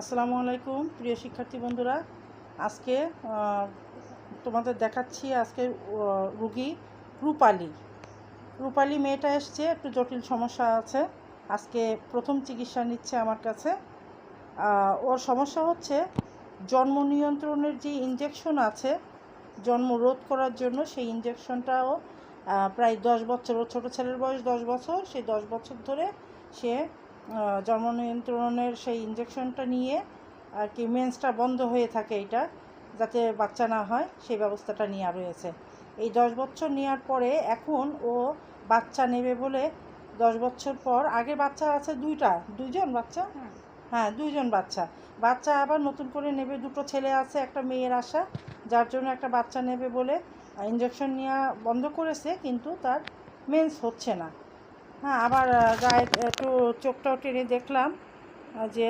আসসালামু আলাইকুম প্রিয় শিক্ষার্থী বন্ধুরা। আজকে তোমাদের দেখাচ্ছি আজকে রুগী রূপালী মেয়েটা এসছে, একটু জটিল সমস্যা আছে। আজকে প্রথম চিকিৎসা নিচ্ছে আমার কাছে। ওর সমস্যা হচ্ছে জন্ম নিয়ন্ত্রণের যে ইনজেকশন আছে জন্ম রোধ করার জন্য, সেই ইনজেকশনটাও প্রায় 10 বছর, ওর ছোটো ছেলের বয়স 10 বছর, সেই 10 বছর ধরে সে জন্ম নিয়ন্ত্রণের সেই ইনজেকশনটা নিয়ে আর কি মেন্সটা বন্ধ হয়ে থাকে, এটা যাতে বাচ্চা না হয় সেই ব্যবস্থাটা নেওয়া রয়েছে। এই 10 বছর নেওয়ার পরে এখন ও বাচ্চা নেবে বলে 10 বছর পর, আগে বাচ্চা আছে দুইজন বাচ্চা, হ্যাঁ 2জন বাচ্চা আবার নতুন করে নেবে। 2টো ছেলে আছে, একটা মেয়ের আশা, যার জন্য একটা বাচ্চা নেবে বলে ইনজেকশন নেওয়া বন্ধ করেছে, কিন্তু তার মেন্স হচ্ছে না। হ্যাঁ, আবার গায়ে একটু চোখটাও টেনে দেখলাম যে